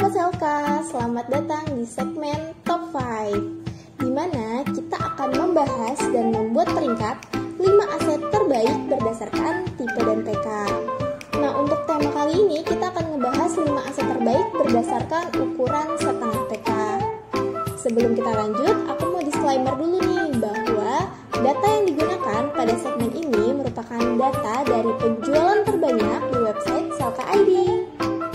Sahabat Selka, selamat datang di segmen Top 5, di mana kita akan membahas dan membuat peringkat 5 aset terbaik berdasarkan tipe dan PK. Nah, untuk tema kali ini kita akan membahas 5 aset terbaik berdasarkan ukuran setengah PK. Sebelum kita lanjut, aku mau disclaimer dulu nih bahwa data yang digunakan pada segmen ini merupakan data dari penjualan terbanyak di website Selka ID.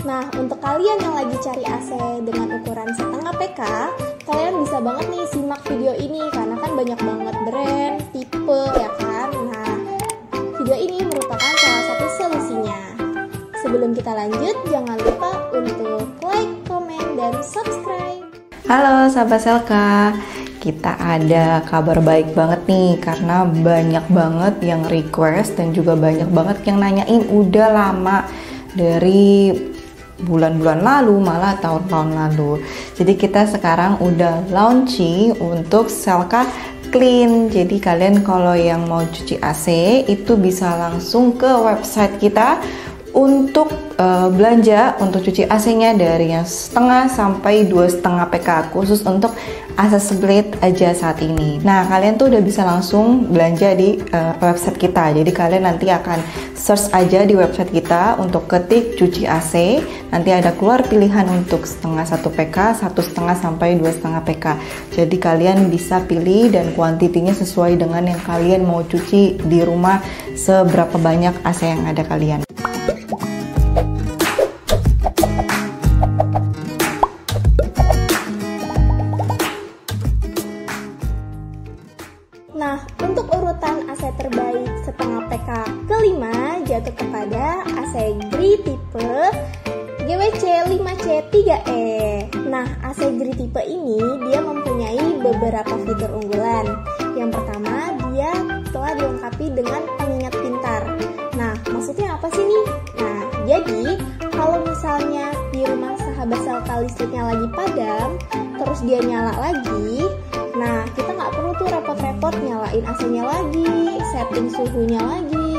Nah, untuk kalian yang lagi cari AC dengan ukuran setengah PK, kalian bisa banget nih simak video ini karena kan banyak banget brand, tipe, ya kan? Nah, video ini merupakan salah satu solusinya. Sebelum kita lanjut, jangan lupa untuk like, komen, dan subscribe. Halo sahabat Selka, kita ada kabar baik banget nih karena banyak banget yang request dan juga banyak banget yang nanyain udah lama dari bulan-bulan lalu, malah tahun-tahun lalu. Jadi kita sekarang udah launching untuk Selka Clean. Jadi kalian kalau yang mau cuci AC itu bisa langsung ke website kita untuk belanja untuk cuci AC-nya dari yang setengah sampai 2,5 PK, khusus untuk AC split aja saat ini. Nah, kalian tuh udah bisa langsung belanja di website kita. Jadi kalian nanti akan search aja di website kita untuk ketik cuci AC. Nanti ada keluar pilihan untuk setengah 1 PK, 1,5 sampai 2,5 PK. Jadi kalian bisa pilih dan kuantitinya sesuai dengan yang kalian mau cuci di rumah, seberapa banyak AC yang ada kalian. Nah, untuk urutan AC terbaik setengah PK kelima jatuh kepada AC GRI tipe GWC 5C3E. Nah, AC GRI tipe ini dia mempunyai beberapa fitur unggulan. Yang pertama, dia telah dilengkapi dengan pengingat pintar. Nah, maksudnya apa sih nih? Nah, jadi kalau misalnya di rumah sahabat Selka listriknya lagi padam, terus dia nyala lagi, nah kita nggak perlu tuh repot-repot nyalain AC-nya lagi, setting suhunya lagi,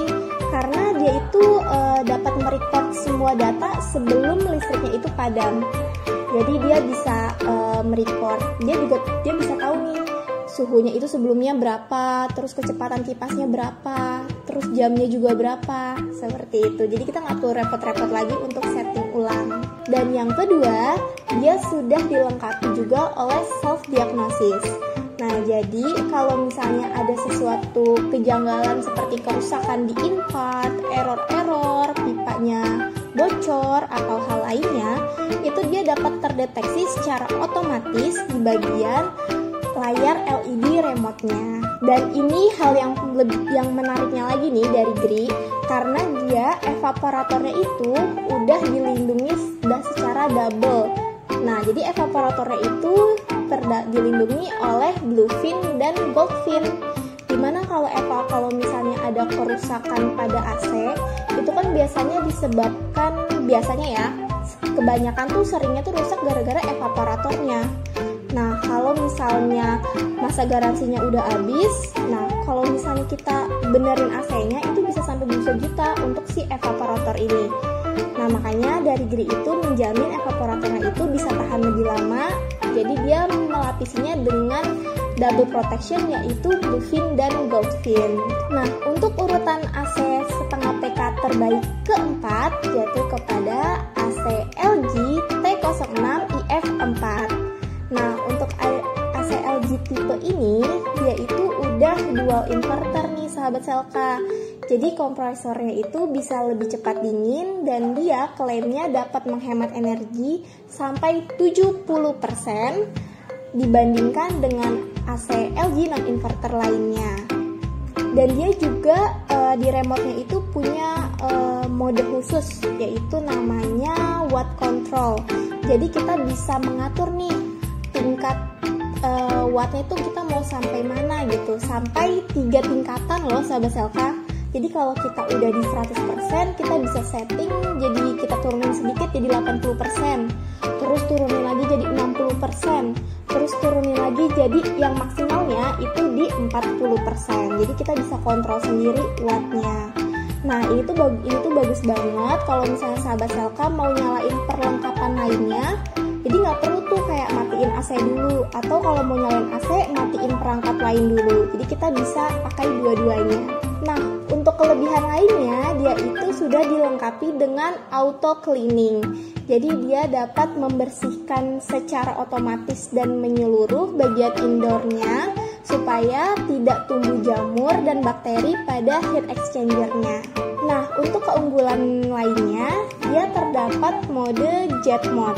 karena dia itu dapat merecord semua data sebelum listriknya itu padam. Jadi dia bisa merecord, dia bisa tahu nih suhunya itu sebelumnya berapa, terus kecepatan kipasnya berapa, terus jamnya juga berapa, seperti itu. Jadi kita nggak perlu repot-repot lagi untuk setting ulang. Dan yang kedua, dia sudah dilengkapi juga oleh self diagnosis. Nah, jadi kalau misalnya ada sesuatu kejanggalan seperti kerusakan di infat, error-error, pipanya bocor atau hal lainnya, itu dia dapat terdeteksi secara otomatis di bagian layar LED remote-nya. Dan ini hal yang menariknya lagi nih dari GRI, karena dia evaporatornya itu udah dilindungi secara double. Nah, jadi evaporatornya itu dilindungi oleh Bluefin dan Goldfin. Dimana kalau misalnya ada kerusakan pada AC, itu kan biasanya disebabkan, kebanyakan tuh seringnya tuh rusak gara-gara evaporatornya. Nah, kalau misalnya masa garansinya udah habis, nah kalau misalnya kita benerin AC-nya itu bisa sampai 2 juta untuk si evaporator ini. Nah, makanya dari GRI itu menjamin evaporatornya itu bisa tahan lebih lama. Jadi dia melapisinya dengan double protection, yaitu Bluefin dan Goldfin. Nah, untuk urutan AC setengah PK terbaik keempat jatuh kepada AC LG T06IF4. Nah, untuk AC LG tipe ini, dia itu udah dual inverter nih sahabat Selka. Jadi kompresornya itu bisa lebih cepat dingin dan dia klaimnya dapat menghemat energi sampai 70% dibandingkan dengan AC LG non-inverter lainnya. Dan dia juga di remote-nya itu punya mode khusus, yaitu namanya watt control. Jadi kita bisa mengatur nih tingkat wattnya itu kita mau sampai mana gitu, sampai 3 tingkatan loh sahabat Selka. Jadi kalau kita udah di 100%, kita bisa setting jadi kita turunin sedikit jadi 80%, terus turunin lagi jadi 60%, terus turunin lagi jadi yang maksimalnya itu di 40%. Jadi kita bisa kontrol sendiri wattnya. Nah, ini tuh bagus banget kalau misalnya sahabat Selka mau nyalain perlengkapan lainnya Jadi nggak perlu tuh kayak matiin AC dulu, atau kalau mau nyalain AC matiin perangkat lain dulu. Jadi kita bisa pakai dua-duanya. Nah, untuk kelebihan lainnya, dia itu sudah dilengkapi dengan auto cleaning. Jadi dia dapat membersihkan secara otomatis dan menyeluruh bagian indoornya supaya tidak tumbuh jamur dan bakteri pada heat exchanger-nya. Nah, untuk keunggulan lainnya, dia terdapat mode jet mode.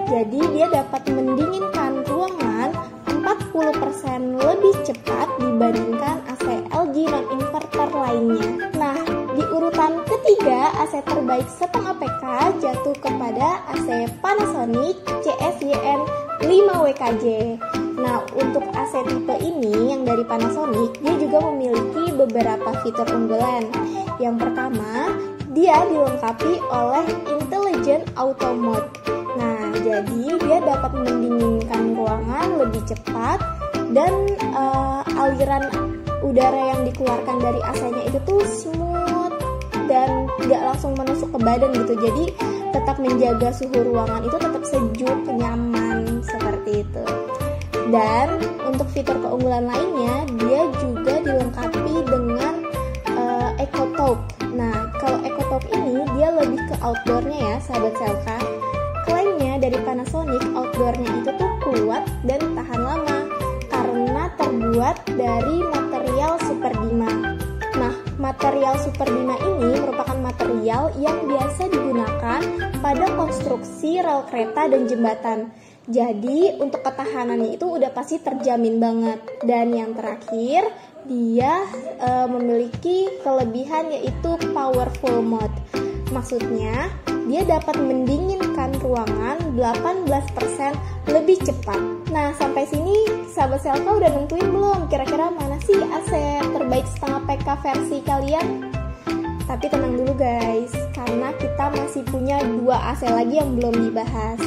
Jadi dia dapat mendinginkan ruangan 40% lebih cepat dibandingkan AC LG non-inverter lainnya. Nah, di urutan ketiga, AC terbaik setengah PK jatuh kepada AC Panasonic CSYN 5WKJ. Nah, untuk AC tipe ini yang dari Panasonic, dia juga memiliki beberapa fitur unggulan. Yang pertama, dia dilengkapi oleh Intelligent Auto Mode. Nah, jadi dia dapat mendinginkan ruangan lebih cepat dan aliran udara yang dikeluarkan dari AC-nya itu tuh smooth dan gak langsung menusuk ke badan gitu. Jadi tetap menjaga suhu ruangan itu tetap sejuk, nyaman seperti itu. Dan untuk fitur keunggulan lainnya, dia juga dilengkapi dengan EcoTalk. Nah, kalau EcoTalk ini dia lebih ke outdoornya ya, sahabat Selka. Klaimnya dari Panasonic, outdoornya itu tuh kuat dan tahan lama karena terbuat dari material Super Dima. Nah, material Super Dima ini merupakan material yang biasa digunakan pada konstruksi rel kereta dan jembatan. Jadi untuk ketahanannya itu udah pasti terjamin banget. Dan yang terakhir, dia memiliki kelebihan yaitu powerful mode. Maksudnya, dia dapat mendinginkan ruangan 18% lebih cepat. Nah, sampai sini sahabat Selka udah nentuin belum kira-kira mana sih AC terbaik setengah PK versi kalian? Tapi tenang dulu guys, karena kita masih punya 2 AC lagi yang belum dibahas.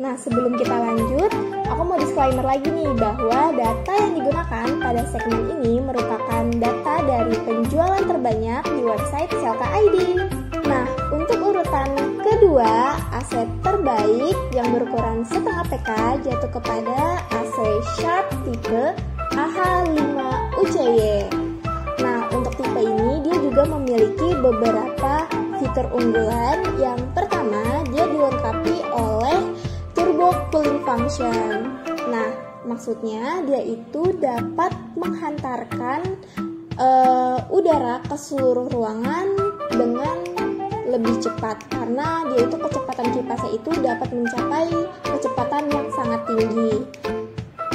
Nah, sebelum kita lanjut, aku mau disclaimer lagi nih bahwa data yang digunakan pada segmen ini merupakan data dari penjualan terbanyak di website Selka ID. Nah, untuk urutan kedua, AC terbaik yang berukuran setengah PK jatuh kepada AC Sharp tipe AH5UCY. Nah, untuk tipe ini dia juga memiliki beberapa fitur unggulan. Yang pertama, dia dilengkapi oleh turbo cooling function. Nah, maksudnya dia itu dapat menghantarkan udara ke seluruh ruangan dengan lebih cepat karena dia itu kecepatan kipasnya itu dapat mencapai kecepatan yang sangat tinggi.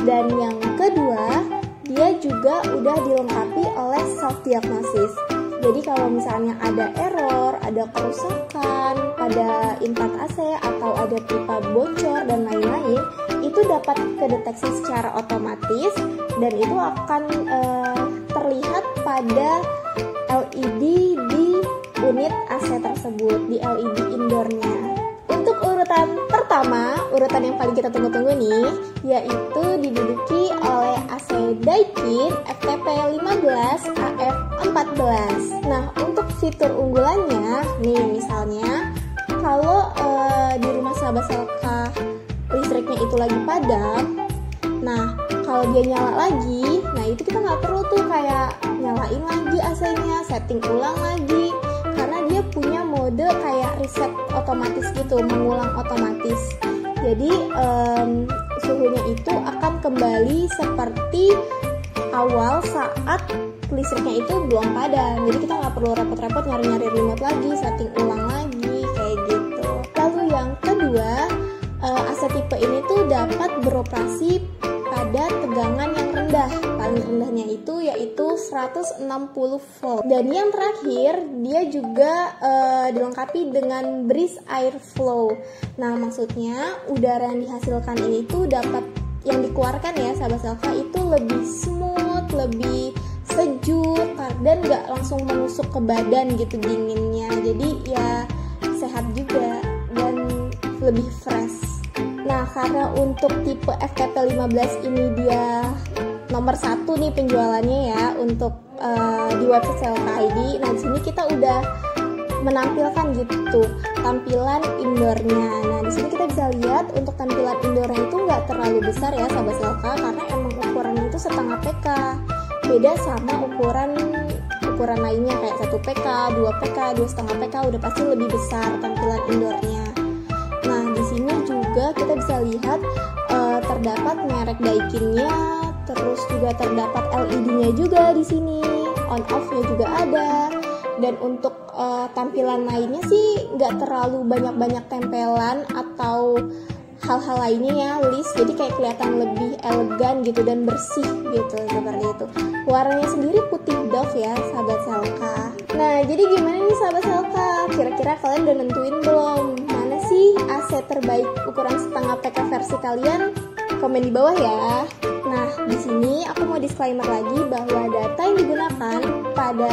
Dan yang kedua, dia juga udah dilengkapi oleh self diagnosis. Jadi kalau misalnya ada error, ada kerusakan pada input AC atau ada pipa bocor dan lain-lain, itu dapat kedeteksi secara otomatis dan itu akan terlihat pada LED di unit AC tersebut, di LED indoornya. Untuk urutan pertama, urutan yang paling kita tunggu-tunggu nih, yaitu diduduki oleh AC Daikin FTP 15 AF14. Nah, untuk fitur unggulannya, nih misalnya, kalau di rumah sahabat Selka listriknya itu lagi padam, nah kalau dia nyala lagi, nah itu kita nggak perlu tuh kayak nyalain lagi AC-nya, setting ulang lagi. Karena dia punya mode kayak reset otomatis gitu, mengulang otomatis. Jadi suhunya itu akan kembali seperti awal saat listriknya itu belum padam. Jadi kita nggak perlu repot-repot nyari-nyari remote lagi, setting ulang lagi, kayak gitu. Lalu yang kedua, AC tipe ini tuh dapat beroperasi pada tegangan yang rendah. Paling rendahnya itu yaitu 160 volt. Dan yang terakhir, dia juga dilengkapi dengan breeze air flow. Nah, maksudnya udara yang dihasilkan ini tuh dapat yang dikeluarkan ya sahabat Selka itu lebih smooth, lebih sejuk dan gak langsung menusuk ke badan gitu dinginnya. Jadi ya sehat juga dan lebih fresh. Nah, karena untuk tipe FTP 15 ini dia nomor 1 nih penjualannya ya untuk di website Selka ID. Nah, di sini kita udah menampilkan gitu tampilan indoornya. Nah di sini kita bisa lihat untuk tampilan indoornya itu nggak terlalu besar ya sahabat Selka, karena emang ukurannya itu setengah PK. Beda sama ukuran lainnya kayak 1 PK, 2 PK, 2,5 PK udah pasti lebih besar tampilan indoornya. Nah di sini juga kita bisa lihat terdapat merek Daikin-nya, terus juga terdapat LED-nya juga di sini, on off-nya juga ada. Dan untuk tampilan lainnya sih nggak terlalu banyak tempelan atau hal-hal lainnya ya, list, jadi kayak kelihatan lebih elegan gitu dan bersih gitu, seperti itu. Warnanya sendiri putih doff ya sahabat Selka. Nah jadi gimana nih sahabat Selka, kira-kira kalian udah nentuin belum mana sih AC terbaik ukuran setengah PK versi kalian? Komen di bawah ya. Nah di sini aku mau disclaimer lagi bahwa data yang digunakan pada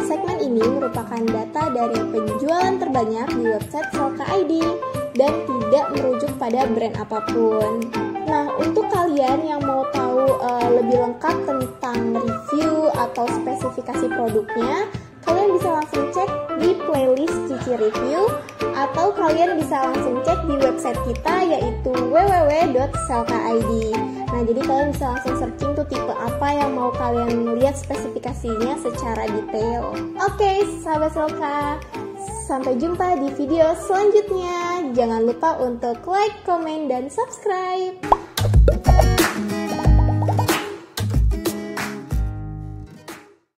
segmen ini merupakan data dari penjualan terbanyak di website Selka ID dan tidak merujuk pada brand apapun. Nah, untuk kalian yang mau tahu lebih lengkap tentang review atau spesifikasi produknya, kalian bisa langsung cek di playlist Cici Review atau kalian bisa langsung cek di website kita yaitu www.selka.id. Nah, jadi kalian bisa langsung searching tuh tipe apa yang mau kalian lihat spesifikasinya secara detail. Oke, sahabat Selka, sampai jumpa di video selanjutnya. Jangan lupa untuk like, komen, dan subscribe.